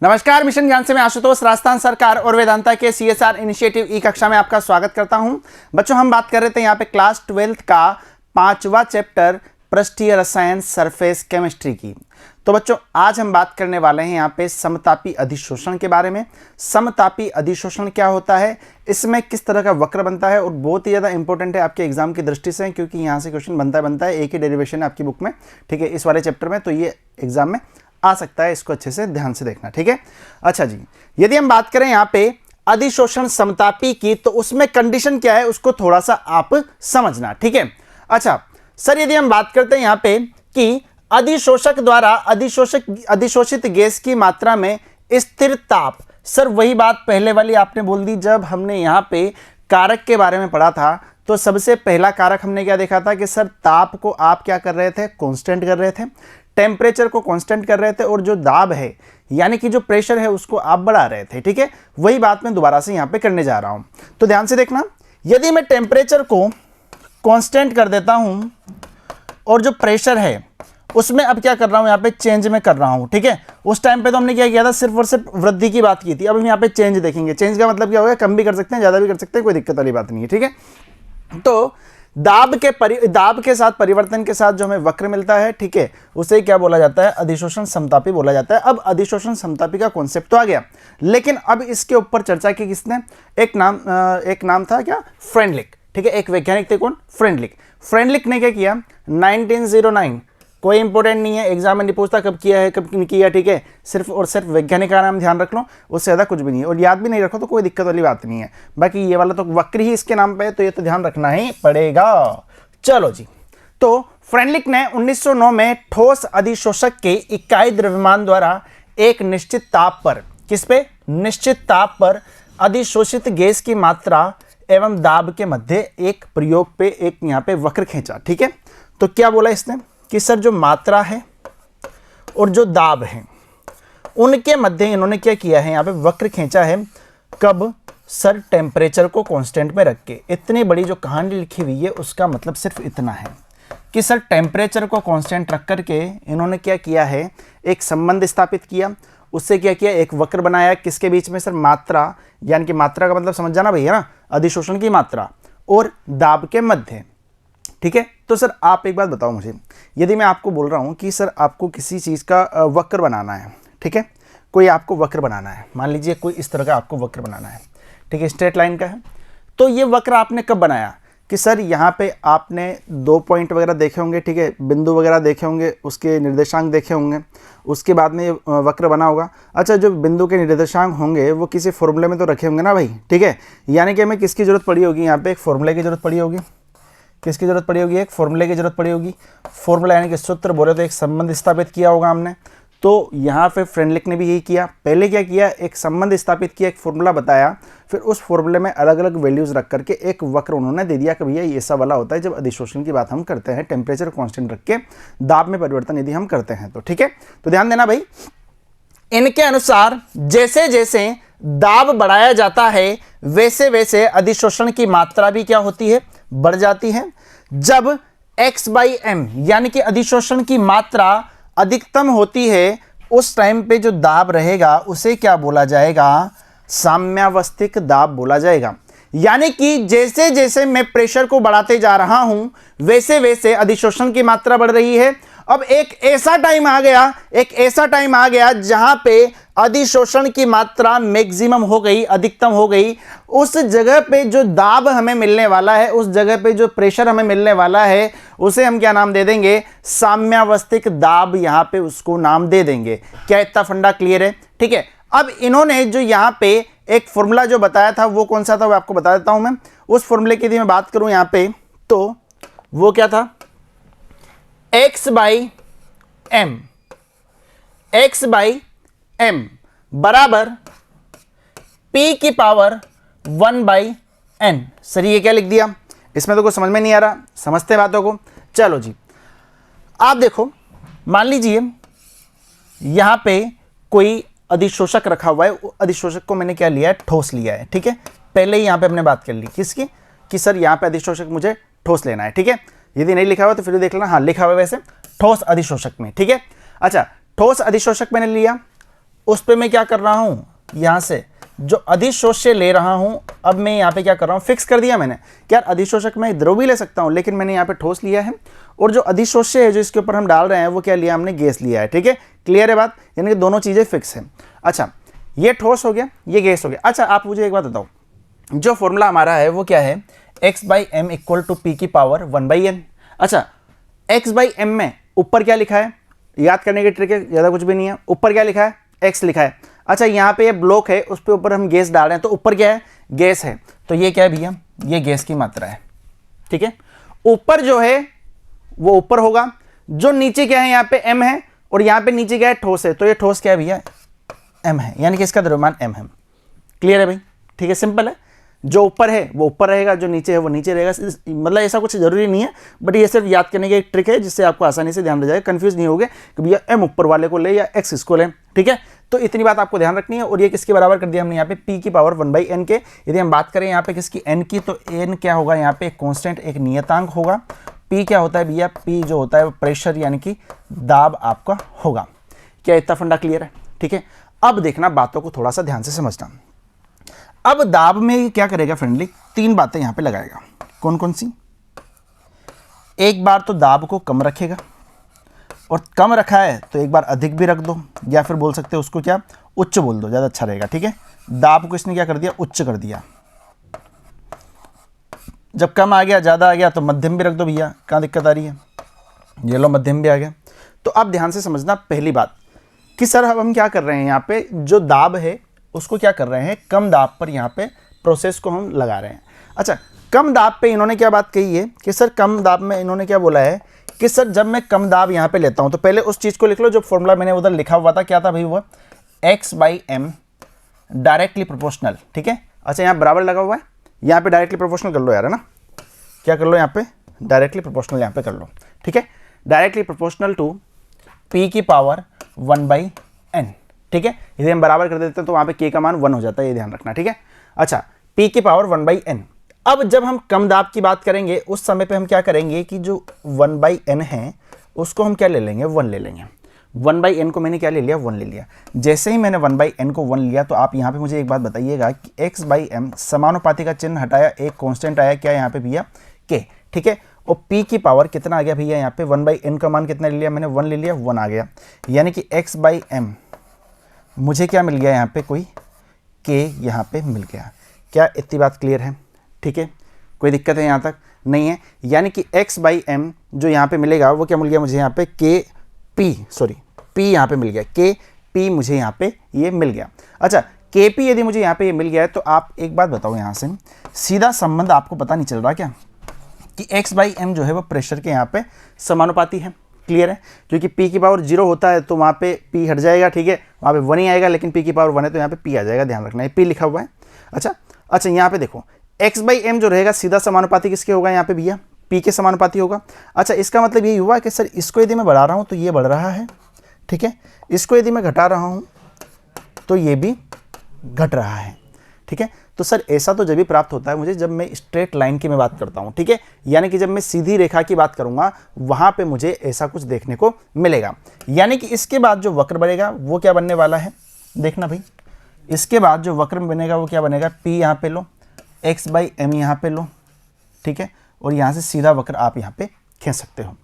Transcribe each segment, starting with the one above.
नमस्कार, मिशन ज्ञान से मैं आशुतोष, राजस्थान सरकार और वेदांता के CSR इनिशिएटिव ई कक्षा में आपका स्वागत करता हूं। बच्चों, हम बात कर रहे थे यहाँ पे क्लास 12th का 5वां चैप्टर पृष्ठीय रसायन सरफेस केमिस्ट्री की। तो बच्चों, आज हम बात करने वाले हैं यहाँ पे समतापी अधिशोषण के बारे में। समतापी अधिशोषण क्या होता है, इसमें किस तरह का वक्र बनता है, और बहुत ही ज़्यादा इंपॉर्टेंट है आपके एग्जाम की दृष्टि से, क्योंकि यहाँ से क्वेश्चन बनता है। एक ही डेरिवेशन है आपकी बुक में, ठीक है, इस वाले चैप्टर में, तो ये एग्जाम में आ सकता है। इसको अच्छे से ध्यान से देखना, ठीक है। अच्छा जी, यदि हम बात करें यहाँ पे अधिशोषण समतापी की, तो उसमें कंडीशन क्या है उसको थोड़ा सा आप समझना, ठीक है। अच्छा सर, यदि हम बात करते हैं यहाँ पे कि अधिशोषक द्वारा अधिशोषित गैस की मात्रा में स्थिर ताप, सर वही बात पहले वाली आपने बोल दी। जब हमने यहाँ पे कारक के बारे में पढ़ा था, तो सबसे पहला कारक हमने क्या देखा था कि सर ताप को आप क्या कर रहे थे, कांस्टेंट कर रहे थे, टेम्परेचर को कांस्टेंट कर रहे थे, और जो दाब है यानी कि जो प्रेशर है उसको आप बढ़ा रहे थे, ठीक है। वही बात मैं दोबारा से यहाँ पे करने जा रहा हूँ, तो ध्यान से देखना। यदि मैं टेम्परेचर को कांस्टेंट कर देता हूँ और जो प्रेशर है उसमें अब क्या कर रहा हूँ, यहाँ पे चेंज में कर रहा हूँ, ठीक है। उस टाइम पे तो हमने क्या किया था, सिर्फ और सिर्फ वृद्धि की बात की थी। अब हम यहाँ पे चेंज देखेंगे। चेंज का मतलब क्या होगा, कम भी कर सकते हैं, ज़्यादा भी कर सकते हैं, कोई दिक्कत वाली बात नहीं है, ठीक है। तो दाब के साथ परिवर्तन के साथ जो हमें वक्र मिलता है, ठीक है, उसे क्या बोला जाता है, अधिशोषण समतापी बोला जाता है। अब अधिशोषण समतापी का कॉन्सेप्ट तो आ गया, लेकिन अब इसके ऊपर चर्चा की किसने, एक नाम था क्या, फ्रेंडलिक, ठीक है। एक वैज्ञानिक थे, कौन, फ्रेंडलिक ने क्या किया, 1909, कोई इंपॉर्टेंट नहीं है, एग्जाम में नहीं पूछता कब किया है कब नहीं किया, ठीक है। सिर्फ और सिर्फ वैज्ञानिक का नाम ध्यान रख लो, उससे ज़्यादा कुछ भी नहीं है, और याद भी नहीं रखो तो कोई दिक्कत वाली बात नहीं है। बाकी ये वाला तो वक्र ही इसके नाम पे है, तो ये तो ध्यान रखना ही पड़ेगा। चलो जी, तो फ्रेंडलिक ने 1909 में ठोस अधिशोषक के इकाई द्रव्यमान द्वारा एक निश्चित ताप पर, किस पे, निश्चित ताप पर अधिशोषित गैस की मात्रा एवं दाब के मध्य एक प्रयोग पे एक यहाँ पे वक्र खींचा, ठीक है। तो क्या बोला इसने कि सर जो मात्रा है और जो दाब है उनके मध्य इन्होंने क्या किया है, यहाँ पे वक्र खींचा है। कब, सर टेम्परेचर को कांस्टेंट में रख के। इतनी बड़ी जो कहानी लिखी हुई है उसका मतलब सिर्फ इतना है कि सर टेम्परेचर को कांस्टेंट रख करके इन्होंने क्या किया है, एक संबंध स्थापित किया। उससे क्या किया, एक वक्र बनाया, किसके बीच में, सर मात्रा, यानी कि मात्रा का मतलब समझ जाना भैया ना, अधिशोषण की मात्रा और दाब के मध्य, ठीक है। तो सर आप एक बात बताओ मुझे, यदि मैं आपको बोल रहा हूँ कि सर आपको किसी चीज़ का वक्र बनाना है, ठीक है, कोई आपको वक्र बनाना है, मान लीजिए कोई इस तरह का आपको वक्र बनाना है, ठीक है, स्ट्रेट लाइन का है। तो ये वक्र आपने कब बनाया कि सर यहाँ पे आपने 2 पॉइंट वगैरह देखे होंगे, ठीक है, बिंदु वगैरह देखे होंगे, उसके निर्देशांक देखे होंगे, उसके बाद में ये वक्र बना होगा। अच्छा, जो बिंदु के निर्देशांक होंगे वो किसी फॉर्मूले में तो रखे होंगे ना भाई, ठीक है। यानी कि हमें किसकी जरूरत पड़ी होगी, यहाँ पे एक फॉर्मूले की जरूरत पड़ी होगी। किसकी जरूरत पड़ी होगी, एक फॉर्मूले की जरूरत पड़ी होगी। फॉर्मूला यानी कि सूत्र बोले तो एक संबंध स्थापित किया होगा हमने। तो यहाँ पे फ्रेंडलिक ने भी यही किया। पहले क्या किया, एक संबंध स्थापित किया, एक फॉर्मूला बताया, फिर उस फॉर्मूले में अलग अलग वैल्यूज रख करके एक वक्र उन्होंने दे दिया कि भैया ये ऐसा वाला होता है जब अधिशोषण की बात हम करते हैं, टेम्परेचर कांस्टेंट रख के दाब में परिवर्तन यदि हम करते हैं तो, ठीक है। तो ध्यान देना भाई, इनके अनुसार जैसे जैसे दाब बढ़ाया जाता है वैसे वैसे अधिशोषण की मात्रा भी क्या होती है, बढ़ जाती है। जब x/m यानी कि अधिशोषण की मात्रा अधिकतम होती है, उस टाइम पे जो दाब रहेगा उसे क्या बोला जाएगा, साम्यावस्थिक दाब बोला जाएगा। यानी कि जैसे जैसे मैं प्रेशर को बढ़ाते जा रहा हूं वैसे वैसे अधिशोषण की मात्रा बढ़ रही है। अब एक ऐसा टाइम आ गया जहां पे अधिशोषण की मात्रा मैक्सिमम हो गई, अधिकतम हो गई। उस जगह पे जो दाब हमें मिलने वाला है, उस जगह पे जो प्रेशर हमें मिलने वाला है, उसे हम क्या नाम दे देंगे, साम्यावस्थिक दाब, यहां पे उसको नाम दे देंगे। क्या इतना फंडा क्लियर है, ठीक है। अब इन्होंने जो यहां पे एक फॉर्मूला जो बताया था वो कौन सा था, वो आपको बता देता हूं मैं। उस फॉर्मूले की यदि मैं बात करूं यहां पे, तो वो क्या था, x/m बराबर p की पावर 1/n। सर ये क्या लिख दिया, इसमें तो कुछ समझ में नहीं आ रहा, समझते बातों को। चलो जी, आप देखो, मान लीजिए यहां पे कोई अधिशोषक रखा हुआ है। अधिशोषक को मैंने क्या लिया है, ठोस लिया है, ठीक है। पहले ही यहां पे हमने बात कर ली किसकी, कि सर यहां पे अधिशोषक मुझे ठोस लेना है, ठीक है। यदि नहीं लिखा हुआ तो फिर देख लेना, हाँ लिखा हुआ है वैसे, ठोस अधिशोषक में, ठीक है। अच्छा, ठोस अधिशोषक मैंने लिया, उस पर मैं क्या कर रहा हूँ, यहाँ से जो अधिशोष्य ले रहा हूँ, अब मैं यहाँ पे क्या कर रहा हूँ, फिक्स कर दिया मैंने कि यार अधिशोषक मैं द्रव भी ले सकता हूँ, लेकिन मैंने यहाँ पे ठोस लिया है, और जो अधिशोष्य है जो इसके ऊपर हम डाल रहे हैं वो क्या लिया हमने, गैस लिया है। ठीक है, क्लियर है बात, यानी कि दोनों चीज़ें फिक्स है। अच्छा, ये ठोस हो गया, ये गैस हो गया। अच्छा, आप मुझे एक बात बताओ, जो फॉर्मूला हमारा है वो क्या है, x/m इक्वल टू p की पावर 1/n। अच्छा, x/m में ऊपर क्या लिखा है, याद करने की ट्रिक है, ज़्यादा कुछ भी नहीं है। ऊपर क्या लिखा है, x लिखा है। अच्छा, यहाँ पे ये ब्लॉक है, उस पे ऊपर हम गैस डाल रहे हैं, तो ऊपर क्या है, गैस है, तो ये क्या है भैया, ये गैस की मात्रा है। ठीक है, ऊपर जो है वो ऊपर होगा, जो नीचे क्या है, यहाँ पे m है, और यहाँ पे नीचे क्या है, ठोस है, तो ये ठोस क्या है भैया, m है, यानी कि इसका द्रव्यमान m है। क्लियर है भाई? ठीक है, सिंपल है, जो ऊपर है वो ऊपर रहेगा, जो नीचे है वो नीचे रहेगा। मतलब ऐसा कुछ जरूरी नहीं है, बट ये सिर्फ याद करने की एक ट्रिक है जिससे आपको आसानी से ध्यान रह जाएगा, कंफ्यूज नहीं होगे कि भैया m ऊपर वाले को ले या x इसको ले। ठीक है, तो इतनी बात आपको ध्यान रखनी है। और ये किसके बराबर कर दिया हमने यहाँ पे, p की पावर 1/n के। यदि हम बात करें यहाँ पे किसकी, n की, तो n क्या होगा, यहाँ पे कॉन्स्टेंट एक नियतांक होगा। p क्या होता है भैया, p जो होता है प्रेशर यानी कि दाब आपका होगा। क्या इतना फंडा क्लियर है? ठीक है, अब देखना, बातों को थोड़ा सा ध्यान से समझना। अब दाब में क्या करेगा फ्रेंडली, तीन बातें यहां पे लगाएगा। कौन कौन सी? एक बार तो दाब को कम रखेगा, और कम रखा है तो एक बार अधिक भी रख दो, या फिर बोल सकते हो उसको क्या, उच्च बोल दो, ज़्यादा अच्छा रहेगा। ठीक है, दाब को इसने क्या कर दिया, उच्च कर दिया। जब कम आ गया, ज़्यादा आ गया, तो मध्यम भी रख दो भैया, कहाँ दिक्कत आ रही है, ये लो मध्यम भी आ गया। तो अब ध्यान से समझना पहली बात कि सर अब हम क्या कर रहे हैं, यहाँ पे जो दाब है उसको क्या कर रहे हैं, कम दाब पर यहाँ पे प्रोसेस को हम लगा रहे हैं। अच्छा, कम दाब पे इन्होंने क्या बात कही है कि सर कम दाब में इन्होंने क्या बोला है कि सर जब मैं कम दाब यहाँ पे लेता हूँ, तो पहले उस चीज़ को लिख लो जो फॉर्मूला मैंने उधर लिखा हुआ था, क्या था भाई, वो x/m डायरेक्टली प्रोपोर्शनल। ठीक है, अच्छा यहाँ बराबर लगा हुआ है, यहाँ पे डायरेक्टली प्रोपोर्शनल कर लो यार, है ना, क्या कर लो यहाँ पे, डायरेक्टली प्रोपोर्शनल यहाँ पे कर लो। ठीक है, डायरेक्टली प्रोपोर्शनल टू p की पावर 1/n। ठीक है, यदि हम बराबर कर देते हैं तो वहाँ पे k का मान 1 हो जाता है, ये ध्यान रखना। ठीक है, अच्छा, p की पावर 1/n। अब जब हम कम दाब की बात करेंगे उस समय पे हम क्या करेंगे कि जो 1/n है उसको हम क्या ले लेंगे, 1 ले लेंगे। 1/n को मैंने क्या ले लिया, 1 ले लिया। जैसे ही मैंने 1/n को 1 लिया, तो आप यहाँ पे मुझे एक बात बताइएगा कि x/m समानुपाती का चिन्ह हटाया, एक कांस्टेंट आया, क्या यहाँ पे भैया, k। ठीक है, और p की पावर कितना आ गया भैया, यहाँ पे 1/n का मान कितना ले लिया मैंने, 1 ले लिया, 1 आ गया, यानी कि x/m मुझे क्या मिल गया, यहाँ पे कोई k यहाँ पे मिल गया। क्या इतनी बात क्लियर है? ठीक है, कोई दिक्कत है यहाँ तक? नहीं है, यानी कि x/m जो यहाँ पे मिलेगा वो क्या मिल गया मुझे, यहाँ पे p यहाँ पे मिल गया, kp मुझे यहाँ पे ये मिल गया। अच्छा, kp यदि मुझे यहाँ पे ये मिल गया है, तो आप एक बात बताओ, यहाँ से सीधा संबंध आपको पता नहीं चल रहा क्या कि x/m जो है वो प्रेशर के यहाँ पे समानुपाती है। क्लियर है, क्योंकि p की पावर 0 होता है तो वहाँ पे p हट जाएगा। ठीक है, वहाँ पे 1 ही आएगा, लेकिन p की पावर 1 है तो यहाँ पे p आ जाएगा, ध्यान रखना है, p लिखा हुआ है। अच्छा, यहाँ पे देखो x/m जो रहेगा सीधा समानुपाती किसके होगा, यहाँ पे भैया p के समानुपाती होगा। अच्छा, इसका मतलब ये हुआ कि सर इसको यदि मैं बढ़ा रहा हूँ तो ये बढ़ रहा है। ठीक है, इसको यदि मैं घटा रहा हूँ तो ये भी घट रहा है। ठीक है, तो सर ऐसा तो जब भी प्राप्त होता है मुझे जब मैं स्ट्रेट लाइन की मैं बात करता हूँ। ठीक है, यानी कि जब मैं सीधी रेखा की बात करूँगा वहाँ पे मुझे ऐसा कुछ देखने को मिलेगा। यानी कि इसके बाद जो वक्र बनेगा वो क्या बनने वाला है, देखना भाई, इसके बाद जो वक्र बनेगा वो क्या बनेगा, p यहाँ पे लो, x/m यहाँ पे लो। ठीक है, और यहाँ से सीधा वक्र आप यहाँ पे खींच सकते हो।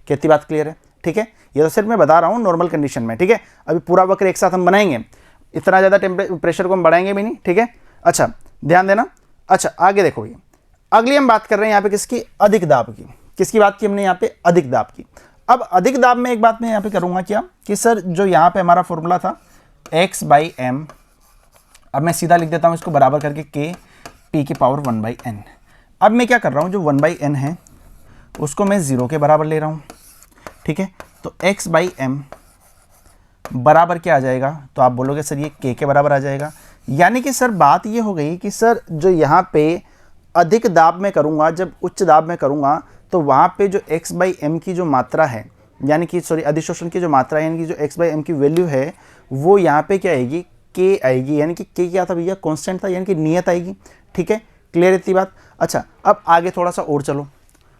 कितनी बात क्लियर है? ठीक है, ये तो सिर्फ मैं बता रहा हूँ नॉर्मल कंडीशन में। ठीक है, अभी पूरा वक्र एक साथ हम बनाएंगे, इतना ज़्यादा प्रेशर को हम बढ़ाएंगे भी नहीं। ठीक है, अच्छा ध्यान देना। अच्छा, आगे देखो भैया, अगली हम बात कर रहे हैं यहाँ पे किसकी, अधिक दाब की। किसकी बात की हमने यहाँ पे, अधिक दाब की। अब अधिक दाब में एक बात मैं यहाँ पे करूँगा क्या कि सर जो यहाँ पे हमारा फॉर्मूला था x/m, अब मैं सीधा लिख देता हूँ इसको बराबर करके k p की पावर 1/n। अब मैं क्या कर रहा हूँ, जो 1/n है उसको मैं 0 के बराबर ले रहा हूँ। ठीक है, तो x/m बराबर क्या आ जाएगा, तो आप बोलोगे सर ये k के बराबर आ जाएगा। यानी कि सर बात ये हो गई कि सर जो यहाँ पे अधिक दाब में करूँगा, जब उच्च दाब में करूँगा तो वहाँ पे जो x/m की जो मात्रा है, यानी कि सॉरी अधिशोषण की जो मात्रा है, यानी कि जो x/m की वैल्यू है वो यहाँ पे क्या आएगी, k आएगी। यानी कि k क्या था भैया, कांस्टेंट था, यानी कि नियत आएगी। ठीक है, क्लियर इतनी बात। अच्छा, अब आगे थोड़ा सा और चलो,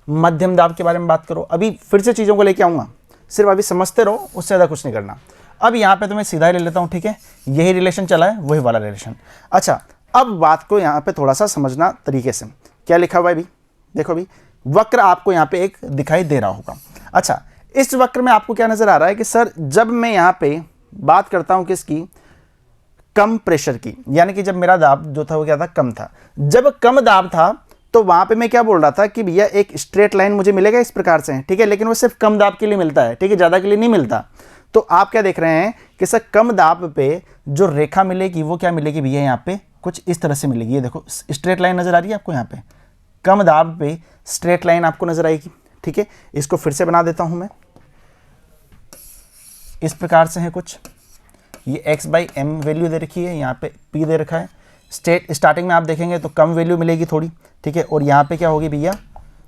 मध्यम दाब के बारे में बात करो। अभी फिर से चीज़ों को लेके आऊँगा, सिर्फ अभी समझते रहो, उससे ज़्यादा कुछ नहीं करना। अब यहाँ पे तो मैं सीधा ही ले लेता हूँ, ठीक है, यही रिलेशन चला है, वही वाला रिलेशन। अच्छा, अब बात को यहाँ पे थोड़ा सा समझना तरीके से। क्या लिखा हुआ है भाई, देखो भाई, वक्र आपको यहाँ पे एक दिखाई दे रहा होगा। अच्छा, इस वक्र में आपको क्या नजर आ रहा है कि सर जब मैं यहाँ पे बात करता हूँ किसकी, कम प्रेशर की, यानी कि जब मेरा दाब जो था वो क्या था, कम था। जब कम दाब था तो वहां पे मैं क्या बोल रहा था कि भैया एक स्ट्रेट लाइन मुझे मिलेगा इस प्रकार से, ठीक है, लेकिन वो सिर्फ कम दाब के लिए मिलता है, ठीक है, ज़्यादा के लिए नहीं मिलता। तो आप क्या देख रहे हैं कि सर कम दाब पे जो रेखा मिलेगी वो क्या मिलेगी भैया, यहाँ पे कुछ इस तरह से मिलेगी। ये देखो स्ट्रेट लाइन नजर आ रही है आपको, यहाँ पे कम दाब पे स्ट्रेट लाइन आपको नजर आएगी, ठीक है। इसको फिर से बना देता हूं मैं, इस प्रकार से है कुछ, ये x/m वैल्यू दे रखी है, यहाँ पे p दे रखा है। स्टार्टिंग में आप देखेंगे तो कम वैल्यू मिलेगी थोड़ी, ठीक है, और यहाँ पे क्या होगी भैया,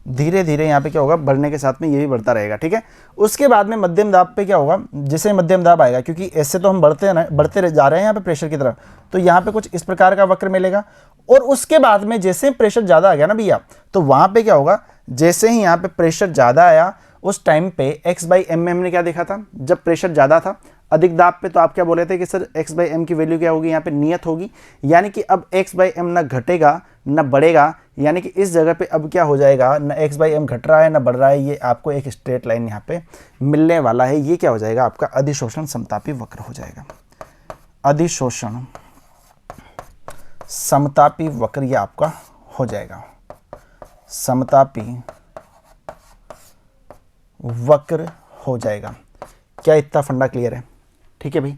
धीरे धीरे यहाँ पे क्या होगा, बढ़ने के साथ में ये भी बढ़ता रहेगा, ठीक है। उसके बाद में मध्यम दाब पे क्या होगा, जैसे मध्यम दाब आएगा, क्योंकि ऐसे तो हम बढ़ते जा रहे हैं यहाँ पे प्रेशर की तरफ, तो यहाँ पे कुछ इस प्रकार का वक्र मिलेगा। और उसके बाद में जैसे प्रेशर ज़्यादा आ गया ना भैया, तो वहाँ पे क्या होगा, जैसे ही यहाँ पे प्रेशर ज़्यादा आया उस टाइम पे x/m में हमने क्या देखा था, जब प्रेशर ज़्यादा था अधिक दाब पे, तो आप क्या बोले थे कि सर x/m की वैल्यू क्या होगी, यहाँ पे नियत होगी, यानी कि अब x/m ना घटेगा ना बढ़ेगा, यानी कि इस जगह पे अब क्या हो जाएगा, ना x/m घट रहा है ना बढ़ रहा है, ये आपको एक स्ट्रेट लाइन यहाँ पे मिलने वाला है। ये क्या हो जाएगा, आपका अधिशोषण समतापी वक्र हो जाएगा। अधिशोषण समतापी वक्र ये आपका हो जाएगा, समतापी वक्र हो जाएगा। क्या इतना फंडा क्लियर है, ठीक है भाई,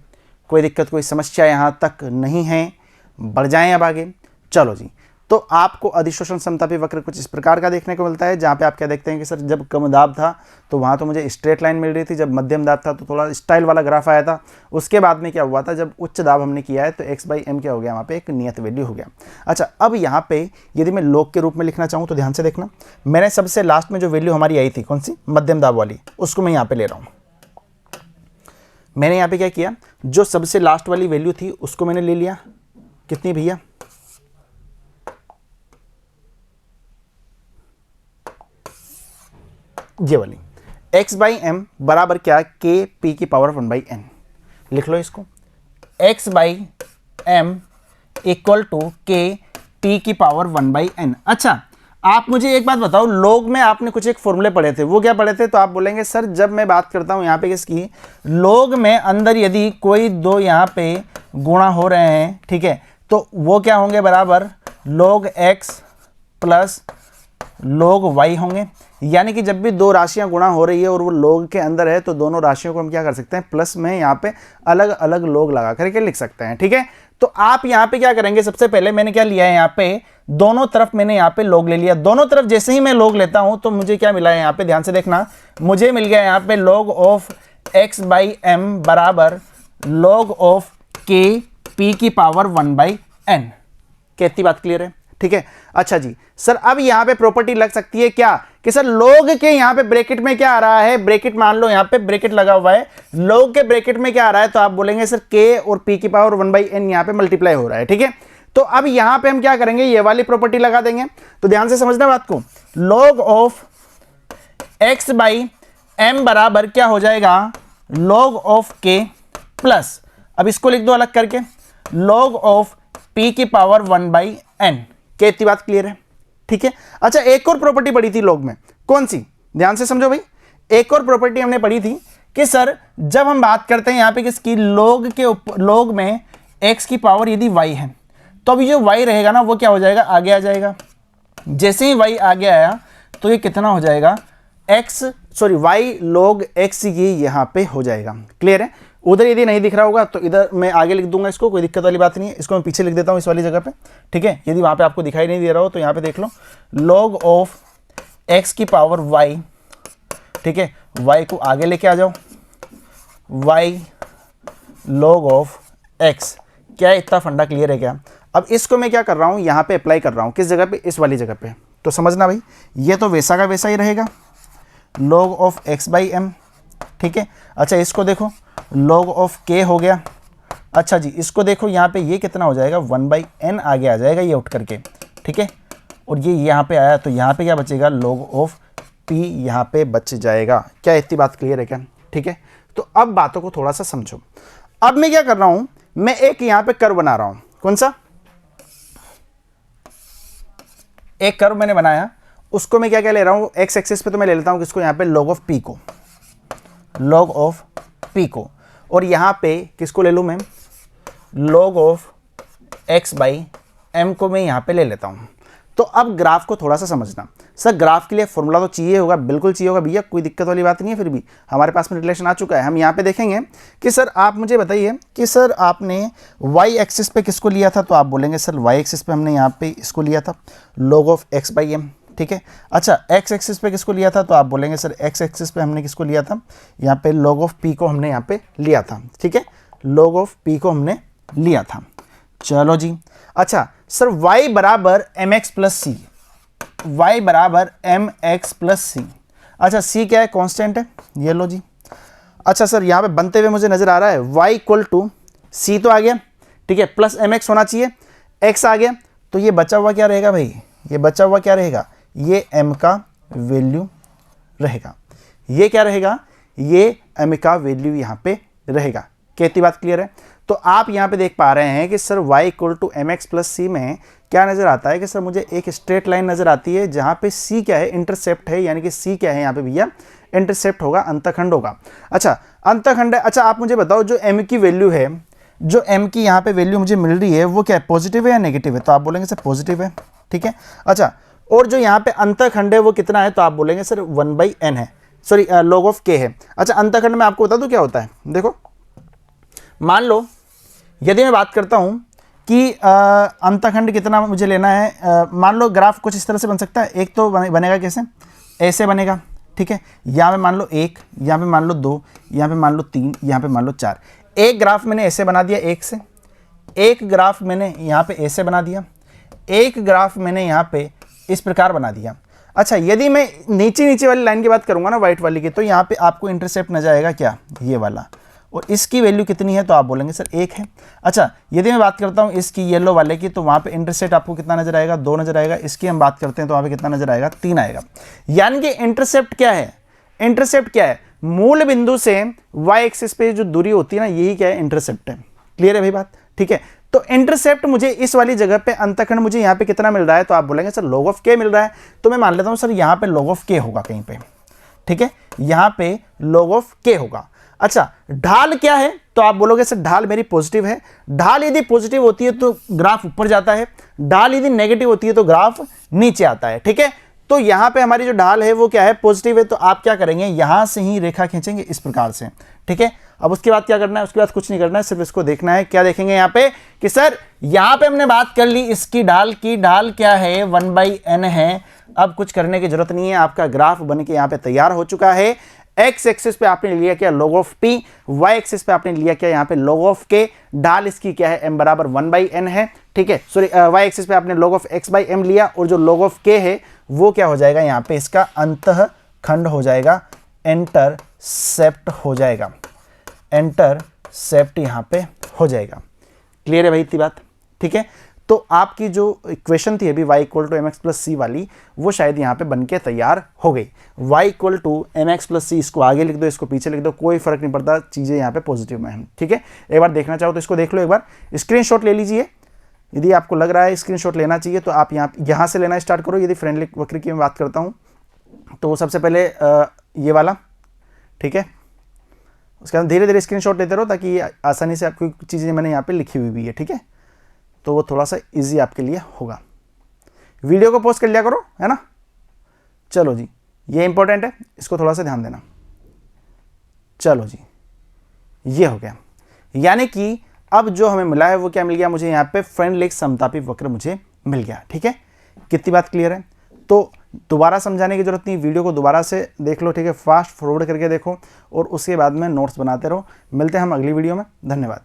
कोई दिक्कत कोई समस्या यहाँ तक नहीं है, बढ़ जाएं अब आगे। चलो जी, तो आपको अधिशोषण समतापी वक्र कुछ इस प्रकार का देखने को मिलता है, जहाँ पे आप क्या देखते हैं कि सर जब कम दाब था तो वहाँ तो मुझे स्ट्रेट लाइन मिल रही थी, जब मध्यम दाब था तो थोड़ा स्टाइल वाला ग्राफ आया था। उसके बाद में क्या हुआ था, जब उच्च दाब हमने किया है तो x/m क्या हो गया, वहाँ पे एक नियत वैल्यू हो गया। अच्छा, अब यहाँ पे यदि मैं लॉग के रूप में लिखना चाहूँ तो ध्यान से देखना, मैंने सबसे लास्ट में जो वैल्यू हमारी आई थी कौन सी, मध्यम दाब वाली, उसको मैं यहाँ पे ले रहा हूँ। मैंने यहाँ पे क्या किया, जो सबसे लास्ट वाली वैल्यू थी उसको मैंने ले लिया, कितनी भैया, ये वाली, x/m बराबर क्या, k p की पावर 1/n, लिख लो इसको, x/m equal to k p की पावर 1/n। अच्छा, आप मुझे एक बात बताओ, लॉग में आपने कुछ एक फॉर्मूले पढ़े थे, वो क्या पढ़े थे, तो आप बोलेंगे सर जब मैं बात करता हूं यहाँ पे किसकी, लॉग में अंदर यदि कोई दो यहाँ पे गुणा हो रहे हैं, ठीक है, तो वो क्या होंगे, बराबर log x plus log y होंगे। यानी कि जब भी दो राशियां गुणा हो रही है और वो log के अंदर है तो दोनों राशियों को हम क्या कर सकते हैं, प्लस में यहाँ पे अलग अलग log लगा करके लिख सकते हैं, ठीक है। तो आप यहाँ पे क्या करेंगे, सबसे पहले मैंने क्या लिया है, यहाँ पे दोनों तरफ मैंने यहाँ पे log ले लिया। दोनों तरफ जैसे ही मैं log लेता हूं तो मुझे क्या मिला है, यहाँ पे ध्यान से देखना, मुझे मिल गया यहाँ पे log ऑफ x/m बराबर log ऑफ k p की पावर 1/n। कहती बात क्लियर है, ठीक है। अच्छा जी, सर अब यहाँ पे प्रॉपर्टी लग सकती है क्या, कि सर log के यहाँ पे ब्रैकेट में क्या आ रहा है, ब्रैकेट मान लो यहाँ पे ब्रैकेट लगा हुआ है, log के ब्रैकेट में क्या आ रहा है, तो आप बोलेंगे सर k और p की पावर 1/n यहाँ पे मल्टीप्लाई हो रहा है, ठीक है। तो अब यहाँ पे हम क्या करेंगे, ये वाली प्रॉपर्टी लगा देंगे। तो ध्यान से समझना बात को, log ऑफ x/m बराबर क्या हो जाएगा, log ऑफ k प्लस, अब इसको लिख दो अलग करके, log ऑफ p की पावर 1/n। क्या इतनी बात क्लियर है, ठीक है। अच्छा, एक और प्रॉपर्टी पढ़ी थी log में, कौन सी, ध्यान से समझो भाई, एक और प्रॉपर्टी हमने पढ़ी थी कि सर जब हम बात करते हैं यहाँ पे किसकी, log के ऊपर, log में x की पावर यदि y है तो अभी जो y रहेगा ना वो क्या हो जाएगा, आगे आ जाएगा। जैसे ही y आगे आया तो ये कितना हो जाएगा, y log x ये यहाँ पे हो जाएगा। क्लियर है, उधर यदि नहीं दिख रहा होगा तो इधर मैं आगे लिख दूंगा, इसको कोई दिक्कत वाली बात नहीं है, इसको मैं पीछे लिख देता हूँ इस वाली जगह पे, ठीक है। यदि वहाँ पे आपको दिखाई नहीं दे रहा हो तो यहाँ पे देख लो, log ऑफ x की पावर y, ठीक है, y को आगे लेके आ जाओ, y log ऑफ x। क्या इतना फंडा क्लियर है क्या। अब इसको मैं क्या कर रहा हूँ, यहाँ पे अप्लाई कर रहा हूँ, किस जगह पे, इस वाली जगह पे। तो समझना भाई, ये तो वैसा का वैसा ही रहेगा, log ऑफ x/m, ठीक है। अच्छा, इसको देखो, log ऑफ k हो गया। अच्छा जी, इसको देखो यहाँ पे ये कितना हो जाएगा, 1/n आगे आ जाएगा ये उठ करके, ठीक है। और ये यहाँ पे आया तो यहाँ पे क्या बचेगा, log ऑफ p यहाँ पे बच जाएगा। क्या इतनी बात क्लियर है क्या, ठीक है। तो अब बातों को थोड़ा सा समझो। अब मैं क्या कर रहा हूं, मैं एक यहां पे कर्व बना रहा हूं। कौन सा? एक कर्व मैंने बनाया, उसको मैं क्या क्या ले रहा हूं, एक्स एक्सिस पे तो मैं ले लेता हूं किसको, यहां पे log ऑफ पी को, log ऑफ पी को, और यहां पे किसको ले लूं मैं, log of X by M को मैं यहां पे ले लेता हूं। तो अब ग्राफ को थोड़ा सा समझना। सर ग्राफ के लिए फॉर्मूला तो चाहिए होगा, बिल्कुल चाहिए होगा भैया, कोई दिक्कत वाली बात नहीं है। फिर भी हमारे पास में रिलेशन आ चुका है, हम यहाँ पे देखेंगे कि सर आप मुझे बताइए कि सर आपने वाई एक्सिस पे किसको लिया था, तो आप बोलेंगे सर वाई एक्सिस पे हमने यहाँ पे इसको लिया था log of X by M, ठीक है। अच्छा एक्स एक्सिस पे किसको लिया था, तो आप बोलेंगे सर एक्स एक्सिस पे हमने किसको लिया था, यहाँ पे log ऑफ पी को हमने यहाँ पे लिया था, ठीक है, log ऑफ पी को हमने लिया था। चलो जी, अच्छा सर y बराबर एम एक्स प्लस सी, y बराबर एम एक्स प्लस सी। अच्छा c क्या है, कांस्टेंट है, ये लो जी। अच्छा सर यहाँ पे बनते हुए मुझे नजर आ रहा है y इक्वल टू सी तो आ गया, ठीक है, प्लस एम एक्स होना चाहिए, x आ गया, तो ये बचा हुआ क्या रहेगा भाई, ये बचा हुआ क्या रहेगा, ये m का वैल्यू रहेगा, ये क्या रहेगा, ये m का वैल्यू यहाँ पे रहेगा। कितनी बात क्लियर है? तो आप यहाँ पे देख पा रहे हैं कि sir y equal to m x plus c में क्या नजर आता है कि सर मुझे एक स्ट्रेट लाइन नजर आती है जहाँ पे c क्या है, इंटरसेप्ट है, यानी कि c क्या है यहाँ पे भैया, इंटरसेप्ट होगा, अंतखंड होगा। अच्छा अंतखंड है। अच्छा आप मुझे बताओ जो m की वैल्यू है, जो m की यहाँ पे वैल्यू मुझे मिल रही है वो क्या है, पॉजिटिव है या नेगेटिव है, तो आप बोलेंगे सर पॉजिटिव है, ठीक है। अच्छा और जो यहाँ पे अंतखंड है वो कितना है, तो आप बोलेंगे सर 1/n है, सॉरी log ऑफ k है। अच्छा अंतखंड में आपको बता दूं क्या होता है, देखो मान लो यदि मैं बात करता हूं कि अंतखंड कितना मुझे लेना है, मान लो ग्राफ कुछ इस तरह से बन सकता है, एक तो बनेगा कैसे, ऐसे बनेगा, ठीक है, यहाँ पे मान लो 1, यहाँ पे मान लो 2, यहाँ पे मान लो 3, यहाँ पे मान लो 4। एक ग्राफ मैंने ऐसे बना दिया एक से, एक ग्राफ मैंने यहाँ पे ऐसे बना दिया, एक ग्राफ मैंने यहाँ पे इस प्रकार बना दिया। अच्छा यदि मैं नीचे वाली लाइन की बात करूंगा ना, व्हाइट वाली की, तो यहाँ पे आपको इंटरसेप्ट नजर आएगा क्या, ये वाला, और इसकी वैल्यू कितनी है, तो आप बोलेंगे सर 1 है। अच्छा यदि मैं बात करता हूँ इसकी येलो वाले की, तो वहाँ पे इंटरसेप्ट आपको कितना नजर आएगा, 2 नजर आएगा। इसकी हम बात करते हैं तो वहाँ पे कितना नजर आएगा, 3 आएगा। यानी कि इंटरसेप्ट क्या है, इंटरसेप्ट क्या है, मूल बिंदु से वाई एक्सिस पे जो दूरी होती है ना, यही क्या है, इंटरसेप्ट है। क्लियर है भाई बात, ठीक है। तो इंटरसेप्ट मुझे इस वाली जगह पे, अंतखंड मुझे यहाँ पे कितना मिल रहा है, तो आप बोलेंगे सर log ऑफ k मिल रहा है, तो मैं मान लेता हूँ सर यहाँ पे log ऑफ k होगा कहीं पे, ठीक है, यहाँ पे log ऑफ k होगा। अच्छा ढाल क्या है, तो आप बोलोगे सर ढाल मेरी पॉजिटिव है। ढाल यदि पॉजिटिव होती है तो ग्राफ ऊपर जाता है, ढाल यदि नेगेटिव होती है तो ग्राफ नीचे आता है, ठीक है। तो यहां पे हमारी जो ढाल है वो क्या है, पॉजिटिव है, तो आप क्या करेंगे, यहां से ही रेखा खींचेंगे इस प्रकार से, ठीक है। अब उसके बाद क्या करना है, उसके बाद कुछ नहीं करना है, सिर्फ इसको देखना है। क्या देखेंगे यहाँ पे कि सर यहाँ पे हमने बात कर ली इसकी ढाल की, ढाल क्या है, 1/n है। अब कुछ करने की जरूरत नहीं है, आपका ग्राफ बन के यहाँ पे तैयार हो चुका है। एक्स एक्सिस पे आपने लिया क्या, log ऑफ p, वाई एक्सिस पे आपने लिया क्या, यहाँ पे log ऑफ k, ढाल इसकी क्या है, m बराबर 1/n है, ठीक है। सॉरी वाई एक्सिस पे आपने log ऑफ x/m लिया, और जो log ऑफ k है वो क्या हो जाएगा, यहाँ पे इसका अंतःखंड हो जाएगा, इंटरसेप्ट हो जाएगा, इंटरसेप्ट यहाँ पे हो जाएगा। क्लियर है भाई इतनी बात, ठीक है। तो आपकी जो इक्वेशन थी अभी y equal to m x plus c वाली, वो शायद यहाँ पे बनके तैयार हो गई। y equal to m x plus c, इसको आगे लिख दो, इसको पीछे लिख दो, कोई फर्क नहीं पड़ता, चीज़ें यहाँ पे पॉजिटिव में हैं, ठीक है। एक बार देखना चाहो तो इसको देख लो, एक बार स्क्रीनशॉट ले लीजिए। यदि आपको लग रहा है स्क्रीनशॉट लेना चाहिए तो आप यहाँ से लेना स्टार्ट करो। यदि फ्रेंडली वक्र की मैं बात करता हूँ तो सबसे पहले ये वाला, ठीक है, उसके बाद धीरे धीरे स्क्रीनशॉट लेते रहो ताकि आसानी से आपकी चीज़ें मैंने यहाँ पे लिखी हुई भी है, ठीक है, तो वो थोड़ा सा इजी आपके लिए होगा। वीडियो को पॉज कर लिया करो, है ना। चलो जी, ये इंपॉर्टेंट है, इसको थोड़ा सा ध्यान देना। चलो जी, ये हो गया, यानी कि अब जो हमें मिला है वो क्या मिल गया, मुझे यहाँ पे फ्रेंडली समतापी वक्र मुझे मिल गया, ठीक है। कितनी बात क्लियर है, तो दोबारा समझाने की जरूरत नहीं, वीडियो को दोबारा से देख लो, ठीक है, फास्ट फॉरवर्ड करके देखो और उसके बाद में नोट्स बनाते रहो। मिलते हैं हम अगली वीडियो में, धन्यवाद।